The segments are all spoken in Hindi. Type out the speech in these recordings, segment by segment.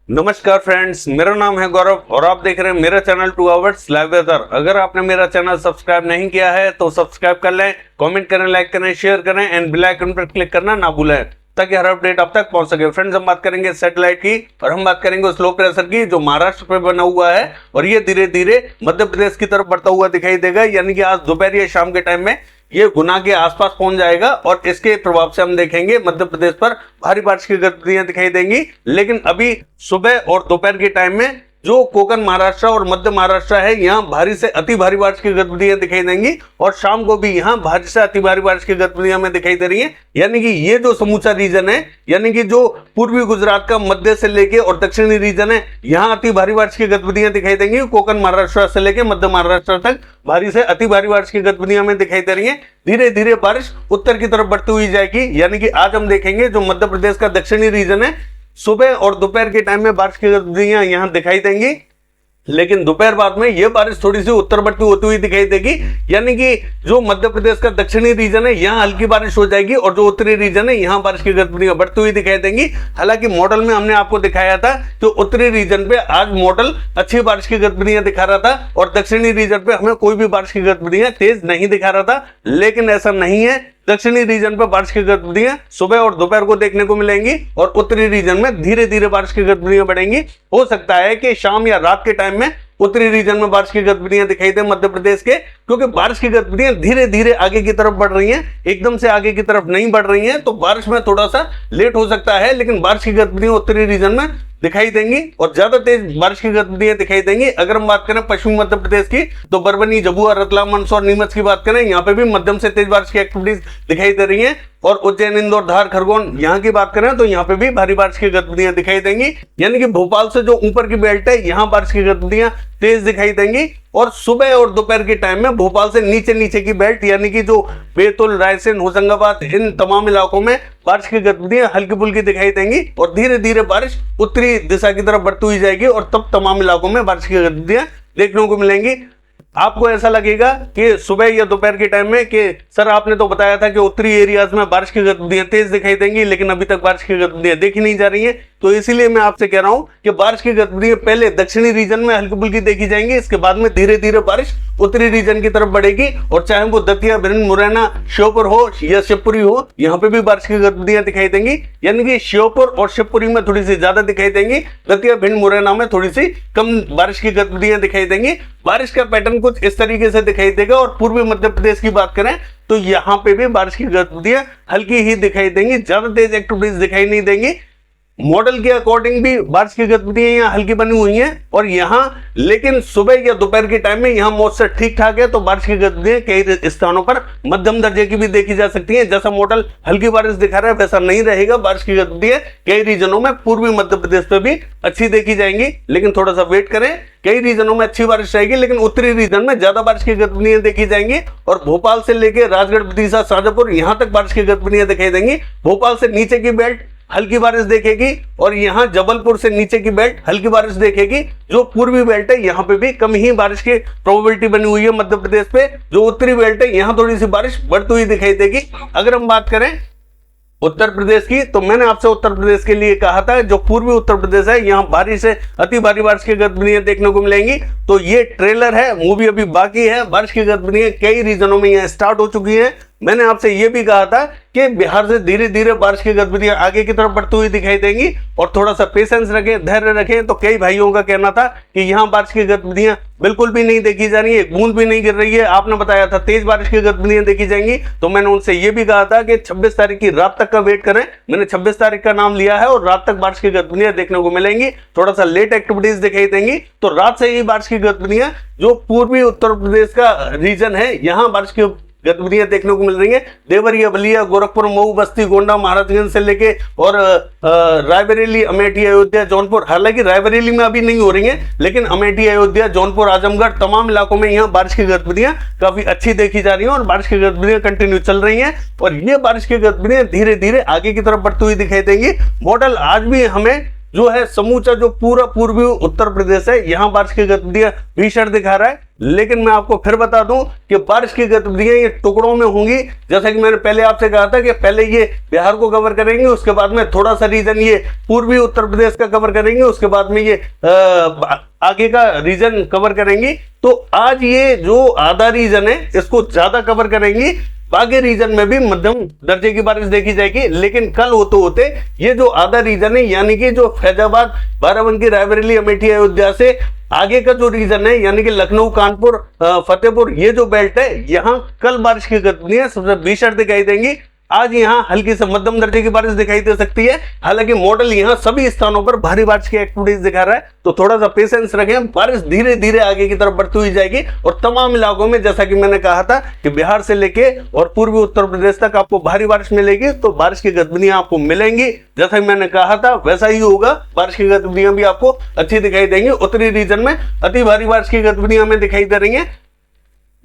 नमस्कार फ्रेंड्स, मेरा नाम है गौरव और आप देख रहे हैं मेरा चैनल 2 आवर्स लाइव वेदर। अगर आपने मेरा चैनल सब्सक्राइब नहीं किया है तो सब्सक्राइब कर लें, कमेंट करें, लाइक करें, शेयर करें एंड बेल आइकन पर क्लिक करना ना भूलें ताकि हर अपडेट आप तक पहुंच सके। फ्रेंड्स, हम बात करेंगे सैटेलाइट की और हम बात करेंगे उस लो प्रेशर की जो महाराष्ट्र पे बना हुआ है और ये धीरे धीरे मध्य प्रदेश की तरफ बढ़ता हुआ दिखाई देगा। यानी कि आज दोपहर या शाम के टाइम में ये गुना के आसपास पहुंच जाएगा और इसके प्रभाव से हम देखेंगे मध्य प्रदेश पर भारी बारिश की गतिविधियां दिखाई देंगी। लेकिन अभी सुबह और दोपहर के टाइम में जो कोकण महाराष्ट्र और मध्य महाराष्ट्र है, यहाँ भारी से अति भारी बारिश की गतिविधियां दिखाई देंगी और शाम को भी यहाँ भारी से अति भारी बारिश की गतिविधियां में दिखाई दे रही है। यानी कि ये जो समूचा रीजन है, यानी कि जो पूर्वी गुजरात का मध्य से लेके और दक्षिणी रीजन है, यहाँ अति भारी बारिश की गतिविधियां दिखाई देंगी। कोकण महाराष्ट्र से लेके मध्य महाराष्ट्र तक भारी से अति भारी बारिश की गतिविधियां में दिखाई दे रही है। धीरे धीरे बारिश उत्तर की तरफ बढ़ती हुई जाएगी। यानी कि आज हम देखेंगे जो मध्य प्रदेश का दक्षिणी रीजन है, सुबह और दोपहर के टाइम में बारिश की गतिविधियां यहां दिखाई देंगी। लेकिन दोपहर बाद में यह बारिश थोड़ी सी उत्तरवर्ती होती हुई दिखाई देगी। यानी कि जो मध्य प्रदेश का दक्षिणी रीजन है, यहाँ हल्की बारिश हो जाएगी और जो उत्तरी रीजन है, यहाँ बारिश की गतिविधियां बढ़ती हुई दिखाई देंगी। हालांकि मॉडल में हमने आपको दिखाया था कि उत्तरी रीजन पे आज मॉडल अच्छी बारिश की गतिविधियां दिखा रहा था और दक्षिणी रीजन पे हमें कोई भी बारिश की गतिविधियां तेज नहीं दिखा रहा था। लेकिन ऐसा नहीं है, दक्षिणी रीजन पर बारिश की गतिविधियां सुबह और दोपहर को देखने को मिलेंगी और उत्तरी रीजन में धीरे धीरे बारिश की गतिविधियां बढ़ेंगी। हो सकता है कि शाम या रात के टाइम में उत्तरी रीजन में बारिश की गतिविधियां दिखाई दे मध्य प्रदेश के, क्योंकि बारिश की गतिविधियां धीरे धीरे आगे की तरफ बढ़ रही हैं, एकदम से आगे की तरफ नहीं बढ़ रही हैं। तो बारिश में थोड़ा सा लेट हो सकता है, लेकिन बारिश की गतिविधियां उत्तरी रीजन में दिखाई देंगी और ज्यादा तेज बारिश की गतिविधियां दिखाई देंगी। अगर हम बात करें पश्चिमी मध्य प्रदेश की तो बरबनी, झबुआ, रतलाम, मंदसौर, नीमच की बात करें, यहाँ पे भी मध्यम से तेज बारिश की एक्टिविटीज दिखाई दे रही हैं। और उज्जैन, इंदौर, धार, खरगोन यहाँ की बात करें तो यहाँ पे भी भारी बारिश की गतिविधियां दिखाई देंगी। यानी कि भोपाल से जो ऊपर की बेल्ट है, यहाँ बारिश की गतिविधियां तेज दिखाई देंगी और सुबह और दोपहर के टाइम में भोपाल से नीचे नीचे की बेल्ट, यानी कि जो बैतूल, रायसेन, होशंगाबाद, इन तमाम इलाकों में बारिश की गतिविधियां हल्की फुल्की दिखाई देंगी और धीरे धीरे बारिश उत्तरी दिशा की तरफ बढ़ती हुई जाएगी और तब तमाम इलाकों में बारिश की गतिविधियां देखने को मिलेंगी। आपको ऐसा लगेगा कि सुबह या दोपहर के टाइम में कि सर आपने तो बताया था कि उत्तरी एरियाज में बारिश की गतिविधियां तेज दिखाई देंगी, लेकिन अभी तक बारिश की गतिविधियां देखी नहीं जा रही हैं। तो इसीलिए मैं आपसे कह रहा हूं कि बारिश की गतिविधियां पहले दक्षिणी रीजन में हल्की फुल्की देखी जाएंगी, इसके बाद में धीरे धीरे बारिश उत्तरी रीजन की तरफ बढ़ेगी और चाहे वो दतिया, भिंड, मुरैना, श्योपुर हो या शिवपुरी हो, यहाँ पे भी बारिश की गतिविधियां दिखाई देंगी। यानी कि श्योपुर और शिवपुरी में थोड़ी सी ज्यादा दिखाई देंगी, दतिया, भिंड, मुरैना में थोड़ी सी कम बारिश की गतिविधियां दिखाई देंगी। बारिश का पैटर्न कुछ इस तरीके से दिखाई देगा और पूर्वी मध्य प्रदेश की बात करें तो यहाँ पे भी बारिश की गतिविधियां हल्की ही दिखाई देंगी, ज्यादा तेज एक्टिविटीज दिखाई नहीं देंगी। मॉडल के अकॉर्डिंग भी बारिश की गतिविधियां यहाँ हल्की बनी हुई हैं और यहाँ लेकिन सुबह या दोपहर के टाइम में यहाँ मौसम ठीक ठाक है, तो बारिश की गतिविधियां कई स्थानों पर मध्यम दर्जे की भी देखी जा सकती हैं। जैसा मॉडल हल्की बारिश दिखा रहा है वैसा नहीं रहेगा, बारिश की गतिविधियां कई रीजनों में पूर्वी मध्य प्रदेश पे भी अच्छी देखी जाएंगी, लेकिन थोड़ा सा वेट करें। कई रीजनों में अच्छी बारिश रहेगी, लेकिन उत्तरी रीजन में ज्यादा बारिश की गतिविधियां देखी जाएंगी और भोपाल से लेकर राजगढ़, विदिशा, शाजापुर यहाँ तक बारिश की गतिविधियां दिखाई देंगी। भोपाल से नीचे की बेल्ट हल्की बारिश देखेगी और यहाँ जबलपुर से नीचे की बेल्ट हल्की बारिश देखेगी। जो पूर्वी बेल्ट है यहाँ पे भी कम ही बारिश की प्रोबेबिलिटी बनी हुई है मध्य प्रदेश पे। जो उत्तरी बेल्ट है यहाँ थोड़ी सी बारिश बढ़ती हुई दिखाई देगी। अगर हम बात करें उत्तर प्रदेश की तो मैंने आपसे उत्तर प्रदेश के लिए कहा था जो पूर्वी उत्तर प्रदेश है, यहाँ भारी से अति भारी बारिश की गतिविधियां देखने को मिलेंगी। तो ये ट्रेलर है, मूवी अभी बाकी है। बारिश की गतिविधियां कई रीजनों में यहाँ स्टार्ट हो चुकी है। मैंने आपसे ये भी कहा था कि बिहार से धीरे धीरे बारिश की गतिविधियां आगे की तरफ बढ़ती हुई दिखाई देंगी और थोड़ा सा पेशेंस रखें, धैर्य रखें। तो कई भाइयों का कहना था कि यहाँ बारिश की गतिविधियां बिल्कुल भी नहीं देखी जा रही है, बूंद भी नहीं गिर रही है। आपने बताया था तेज बारिश की गतिविधियां देखी जाएंगी, तो मैंने उनसे ये भी कहा था कि 26 तारीख की रात तक का वेट करें। मैंने 26 तारीख का नाम लिया है और रात तक बारिश की गतिविधियां देखने को मिलेंगी। थोड़ा सा लेट एक्टिविटीज दिखाई देंगी, तो रात से ही बारिश की गतिविधियां जो पूर्वी उत्तर प्रदेश का रीजन है यहाँ बारिश की गतिविधियां देखने को मिल रही है। देवरिया, बलिया, गोरखपुर, मऊ, बस्ती, गोंडा, महाराजगंज से लेके और रायबरेली, अमेठी, अयोध्या, जौनपुर। हालांकि रायबरेली में अभी नहीं हो रही है, लेकिन अमेठी, अयोध्या, जौनपुर, आजमगढ़ तमाम इलाकों में यहाँ बारिश की गतिविधियां काफी अच्छी देखी जा रही है और बारिश की गतिविधियां कंटिन्यू चल रही हैं और ये बारिश की गतिविधियां धीरे धीरे आगे की तरफ बढ़ती हुई दिखाई देंगी। मॉडल आज भी हमें जो है समूचा जो पूरा पूर्वी उत्तर प्रदेश है यहाँ बारिश की गतिविधियां भीषण दिखा रहा है। लेकिन मैं आपको फिर बता दूं कि बारिश की गतिविधियां ये टुकड़ों में होंगी। जैसा कि मैंने पहले आपसे कहा था कि पहले ये बिहार को कवर करेंगे, उसके बाद में थोड़ा सा रीजन ये पूर्वी उत्तर प्रदेश का कवर करेंगे, उसके बाद में ये आगे का रीजन कवर करेंगी। तो आज ये जो आधा रीजन है इसको ज्यादा कवर करेंगी, बाकी रीजन में भी मध्यम दर्जे की बारिश देखी जाएगी। लेकिन कल होते होते ये जो आधा रीजन है यानी कि जो फैजाबाद, बाराबंकी, रायबरेली, अमेठी, अयोध्या से आगे का जो रीजन है यानी कि लखनऊ, कानपुर, फतेहपुर, ये जो बेल्ट है, यहाँ कल बारिश की गतिविधियां सबसे भीषण दिखाई देंगी। आज यहाँ हल्की से मध्यम दर्जे की बारिश दिखाई दे सकती है। हालांकि मॉडल यहाँ सभी स्थानों पर भारी बारिश की एक्टिविटीज दिखा रहा है, तो थोड़ा सा पेशेंस रखें। बारिश धीरे धीरे आगे की तरफ बढ़ती हुई जाएगी और तमाम इलाकों में, जैसा कि मैंने कहा था कि बिहार से लेके और पूर्वी उत्तर प्रदेश तक आपको भारी बारिश मिलेगी। तो बारिश की गतिविधियां आपको मिलेंगी, जैसा कि मैंने कहा था वैसा ही होगा। बारिश की गतिविधियां भी आपको अच्छी दिखाई देंगी। उत्तरी रीजन में अति भारी बारिश की गतिविधियां हमें दिखाई दे रही है।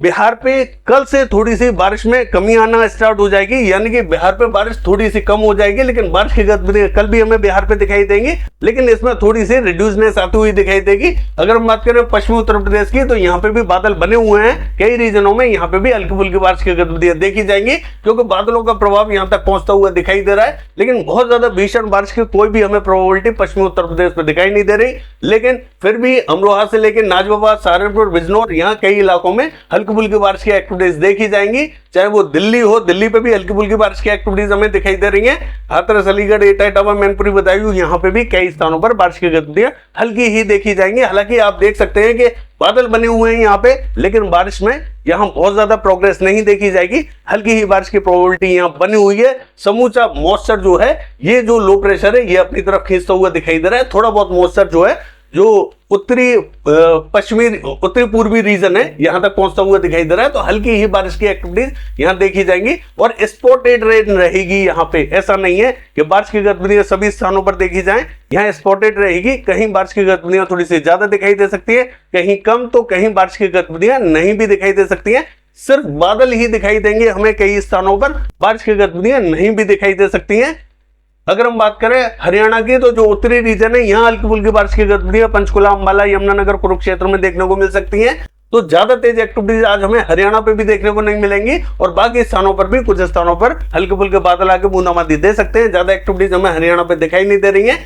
बिहार पे कल से थोड़ी सी बारिश में कमी आना स्टार्ट हो जाएगी, यानी कि बिहार पे बारिश थोड़ी सी कम हो जाएगी। लेकिन बारिश की गतिविधि कल भी हमें बिहार पे दिखाई देंगी, लेकिन इसमें थोड़ी सी रिड्यूसनेस आती हुई दिखाई देगी। अगर हम बात करें पश्चिमी उत्तर प्रदेश की, तो यहाँ पे भी बादल बने हुए हैं कई रीजनों में, यहाँ पे भी हल्की फुल्की बारिश की गतिविधियां देखी जाएंगी, क्योंकि बादलों का प्रभाव यहाँ तक पहुंचता हुआ दिखाई दे रहा है। लेकिन बहुत ज्यादा भीषण बारिश की कोई भी हमें प्रोबेबिलिटी पश्चिमी उत्तर प्रदेश में दिखाई नहीं दे रही। लेकिन फिर भी अमरोहा से लेकर नाजिबाबाद, सहारनपुर, बिजनौर, यहाँ कई इलाकों में हल्की फुल्की बारिश की एक्टिविटीज देखी जाएंगी। चाहे वो दिल्ली हो, दिल्ली पे भी हल्की फुल्की बारिश की एक्टिविटीज हमें दिखाई दे रही हैं। हाथरस, अलीगढ़, एटा, इटावा, मैनपुरी, बदायूं, यहाँ पे भी कई स्थानों पर बारिश की गतिविधियां हल्की ही देखी जाएंगी। हालांकि आप देख सकते हैं कि बादल बने हुए हैं यहाँ पे, लेकिन बारिश में यहाँ बहुत ज्यादा प्रोग्रेस नहीं देखी जाएगी। हल्की ही बारिश की प्रोबेबिलिटी यहाँ बनी हुई है। समूचा मॉइस्चर जो है, ये जो लो प्रेशर है, ये अपनी तरफ खींचता हुआ दिखाई दे रहा है। थोड़ा बहुत मॉइस्चर जो है, जो उत्तरी पश्चिमी, उत्तरी पूर्वी रीजन है, यहां तक पहुंचता हुआ दिखाई दे रहा है। तो हल्की ही बारिश की एक्टिविटीज यहां देखी जाएंगी और स्पॉटेड रेन रहेगी यहाँ पे। ऐसा नहीं है कि बारिश की गतिविधियां सभी स्थानों पर देखी जाएं, यहाँ स्पॉटेड रहेगी। कहीं बारिश की गतिविधियां थोड़ी सी ज्यादा दिखाई दे सकती है, कहीं कम, तो कहीं बारिश की गतिविधियां नहीं भी दिखाई दे सकती है। सिर्फ बादल ही दिखाई देंगे हमें, कई स्थानों पर बारिश की गतिविधियां नहीं भी दिखाई दे सकती हैं। अगर हम बात करें हरियाणा की, तो जो उत्तरी रीजन है, यहाँ हल्की फुल्की बारिश की गतिविधियां पंचकुला, अंबाला, यमुनानगर, कुरुक्षेत्र में देखने को मिल सकती हैं। तो ज्यादा तेज एक्टिविटीज आज हमें हरियाणा पे भी देखने को नहीं मिलेंगी और बाकी स्थानों पर भी, कुछ स्थानों पर हल्के फुल्के बादल आके बूंदाबांदी दे सकते हैं। ज्यादा एक्टिविटीज हमें हरियाणा पे दिखाई नहीं दे रही है।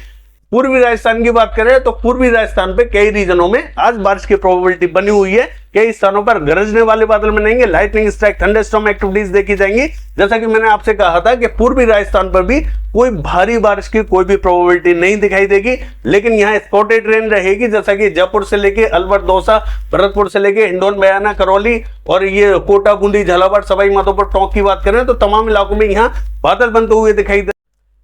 पूर्वी राजस्थान की बात करें तो पूर्वी राजस्थान पे कई रीजनों में आज बारिश की प्रोबेबिलिटी बनी हुई है। कई स्थानों पर गरजने वाले बादल बनेंगे, लाइटनिंग स्ट्राइक, थंडरस्टॉर्म एक्टिविटीज देखी जाएंगी। जैसा कि मैंने आपसे कहा था कि पूर्वी राजस्थान पर भी कोई भारी बारिश की कोई भी प्रोबेबिलिटी नहीं दिखाई देगी, लेकिन यहाँ स्पॉटेड रेन रहेगी। जैसा कि जयपुर से लेके अलवर, दौसा, भरतपुर से लेके हिंडौन, बयाना, करौली और ये कोटा, बूंदी, झालावाड़, सवाई माधोपुर, टोंक की बात करें तो तमाम इलाकों में यहाँ बादल बनते हुए दिखाई दे।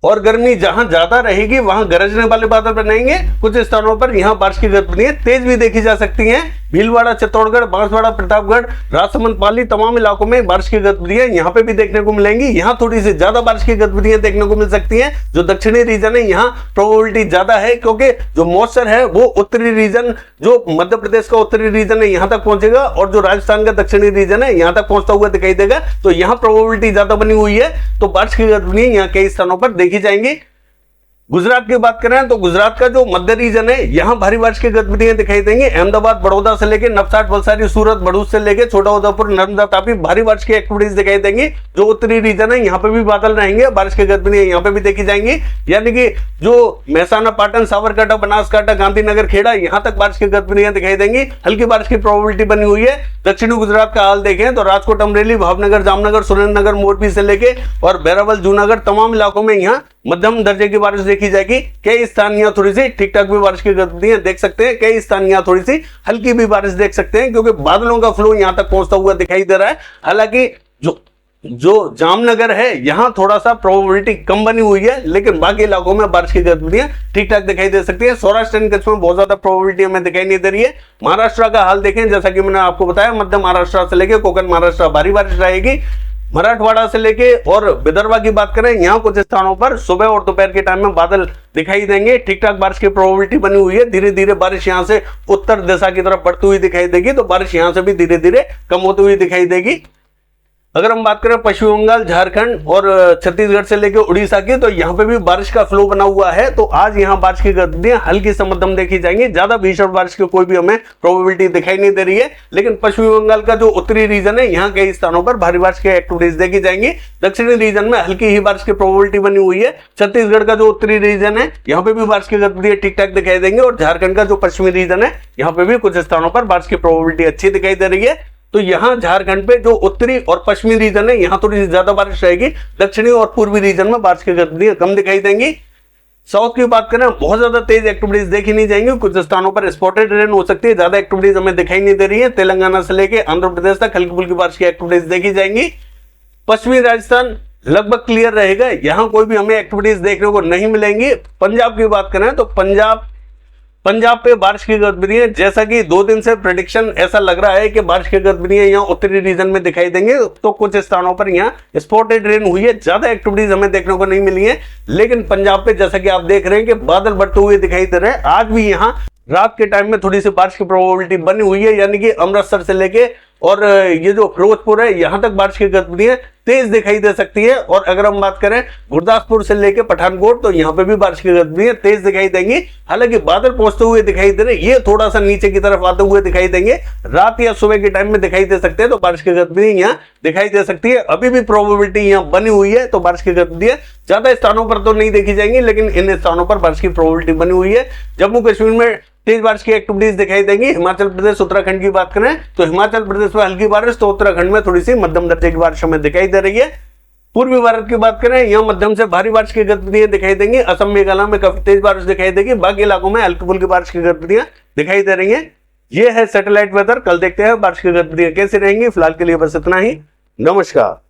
और गर्मी जहां ज्यादा रहेगी वहां गरजने वाले बादल बनेंगे। कुछ स्थानों पर यहां बारिश की गतिविधियां तेज भी देखी जा सकती हैं। भीलवाड़ा, चित्तौड़गढ़, बांसवाड़ा, प्रतापगढ़, राजसमंद, पाली, तमाम इलाकों में बारिश की गतिविधियां यहां पे भी देखने को मिलेंगी। यहां थोड़ी सी ज्यादा बारिश की गतिविधियां देखने को मिल सकती हैं। जो दक्षिणी रीजन है, यहाँ प्रोबेबिलिटी ज्यादा है, क्योंकि जो मॉइस्चर है वो उत्तरी रीजन, जो मध्य प्रदेश का उत्तरी रीजन है, यहां तक पहुंचेगा और जो राजस्थान का दक्षिणी रीजन है, यहां तक पहुंचता हुआ दिखाई देगा। तो यहाँ प्रोबेबिलिटी ज्यादा बनी हुई है, तो बारिश की गतिविधियां यहाँ कई स्थानों पर देखी जाएंगी। गुजरात की बात करें तो गुजरात का जो मध्य रीजन है, यहाँ भारी बारिश की गतिविधियां दिखाई देंगी। अहमदाबाद, बड़ौदा से लेकर नवसारी, वलसाड़ी, सूरत, भरूच से लेकर छोटा उदेपुर, नर्मदा, तापी भारी बारिश की एक्टिविटीज दिखाई देंगी। जो उत्तरी रीजन है, यहाँ पे भी बादल रहेंगे, बारिश की गतिविधियां यहाँ पे भी देखी जाएंगी। यानी कि जो महसाना, पाटन, साबरकांठा, बनासकांठा, गांधीनगर, खेड़ा, यहाँ तक बारिश की गतिविधियां दिखाई देंगी। हल्की बारिश की प्रोबेबिलिटी बनी हुई है। दक्षिणी गुजरात का हाल देखें तो राजकोट, अमरेली, भावनगर, जामनगर, सुरेंद्रनगर, मोरबी से लेके और बैरावल, जूनागढ़, तमाम इलाकों में यहाँ मध्यम दर्जे की बारिश देखी जाएगी। कई स्थान यहाँ थोड़ी सी ठीक ठाक भी बारिश की गतिविधियां देख सकते हैं, कई स्थान यहाँ थोड़ी सी हल्की भी बारिश देख सकते हैं, क्योंकि बादलों का फ्लो यहाँ तक पहुंचता हुआ दिखाई दे रहा है। हालांकि जो जामनगर है, यहाँ थोड़ा सा प्रोबेबिलिटी कम बनी हुई है, लेकिन बाकी इलाकों में बारिश की गतिविधियां ठीक ठाक दिखाई दे सकती है। सौराष्ट्र एंड कच्छ में बहुत ज्यादा प्रोबेबिलिटी हमें दिखाई नहीं दे रही है। महाराष्ट्र का हाल देखें, जैसा कि मैंने आपको बताया, मध्य महाराष्ट्र से लेकर कोकण महाराष्ट्र भारी बारिश रहेगी। मराठवाड़ा से लेके और विदर्भ की बात करें, यहाँ कुछ स्थानों पर सुबह और दोपहर के टाइम में बादल दिखाई देंगे। ठीक ठाक बारिश की प्रोबेबिलिटी बनी हुई है। धीरे धीरे बारिश यहाँ से उत्तर दिशा की तरफ बढ़ती हुई दिखाई देगी, तो बारिश यहाँ से भी धीरे धीरे कम होती हुई दिखाई देगी। अगर हम बात करें पश्चिम बंगाल, झारखंड और छत्तीसगढ़ से लेकर उड़ीसा की, तो यहाँ पे भी बारिश का फ्लो बना हुआ है। तो आज यहाँ बारिश की गतिविधियां हल्की से मध्यम देखी जाएंगी, ज्यादा भीषण बारिश की कोई भी हमें प्रोबेबिलिटी दिखाई नहीं दे रही है। लेकिन पश्चिमी बंगाल का जो उत्तरी रीजन है, यहाँ कई स्थानों पर भारी बारिश की एक्टिविटीज देखी जाएंगी। दक्षिणी रीजन में हल्की ही बारिश की प्रोबेबिलिटी बनी हुई है। छत्तीसगढ़ का जो उत्तरी रीजन है, यहाँ पे भी बारिश की गतिविधियां ठीक ठाक दिखाई देंगे। और झारखंड का जो पश्चिमी रीजन है, यहाँ पे भी कुछ स्थानों पर बारिश की प्रोबेबिलिटी अच्छी दिखाई दे रही है। तो यहाँ झारखंड पे जो उत्तरी और पश्चिमी रीजन है, यहाँ थोड़ी ज्यादा बारिश रहेगी। दक्षिणी और पूर्वी रीजन में बारिश की गतिविधियां कम दिखाई देंगी। साउथ की बात करें, बहुत ज्यादा तेज एक्टिविटीज देखी नहीं जाएंगी। कुछ स्थानों पर स्पॉटेड रेन हो सकती है, ज्यादा एक्टिविटीज हमें दिखाई नहीं दे रही है। तेलंगाना से लेकर आंध्र प्रदेश तक हल्की फुल्की बारिश की एक्टिविटीज देखी जाएंगी। पश्चिमी राजस्थान लगभग क्लियर रहेगा, यहाँ कोई भी हमें एक्टिविटीज देखने को नहीं मिलेंगी। पंजाब की बात करें तो पंजाब पे बारिश की गतिविधियां, जैसा कि 2 दिन से प्रेडिक्शन ऐसा लग रहा है कि बारिश की गतिविधियां यहाँ उत्तरी रीजन में दिखाई देंगे। तो कुछ स्थानों पर यहाँ स्पॉटेड रेन हुई है, ज्यादा एक्टिविटीज हमें देखने को नहीं मिली है। लेकिन पंजाब पे जैसा कि आप देख रहे हैं कि बादल बढ़ते हुए दिखाई दे रहे हैं। आज भी यहाँ रात के टाइम में थोड़ी सी बारिश की प्रोबेबिलिटी बनी हुई है, यानी कि अमृतसर से लेके और ये जो फिरोजपुर है, यहां तक बारिश की गतिविधियां तेज दिखाई दे सकती है। और अगर हम बात करें गुरदासपुर से लेके पठानकोट, तो यहाँ पे भी बारिश की गतिविधियां तेज दिखाई देंगी। हालांकि बादल पहुंचते हुए दिखाई दे रहे, ये थोड़ा सा नीचे की तरफ आते हुए दिखाई देंगे। रात या सुबह के टाइम में दिखाई दे सकते हैं, तो बारिश की गतिविधियां यहाँ दिखाई दे सकती है। अभी भी प्रोबेबिलिटी यहाँ बनी हुई है, तो बारिश की गतिविधियां ज्यादा स्थानों पर तो नहीं देखी जाएंगी, लेकिन इन स्थानों पर बारिश की प्रोबेबिलिटी बनी हुई है। जम्मू कश्मीर में तेज बारिश की एक्टिविटीज दिखाई देंगी। हिमाचल प्रदेश, उत्तराखंड की बात करें तो हिमाचल प्रदेश में हल्की बारिश, तो उत्तराखंड में थोड़ी सी मध्यम दर्जे की बारिश हमें दिखाई दे रही है। पूर्वी भारत की बात करें, यहाँ मध्यम से भारी बारिश की गतिविधियां दिखाई देंगी। असम, मेघालय में काफी तेज बारिश दिखाई देगी। बाकी इलाकों में हल्की फुल्की बारिश की गतिविधियां दिखाई दे रही है। ये है सैटेलाइट वेदर। कल देखते हैं बारिश की गतिविधियां कैसी रहेंगी। फिलहाल के लिए बस इतना ही। नमस्कार।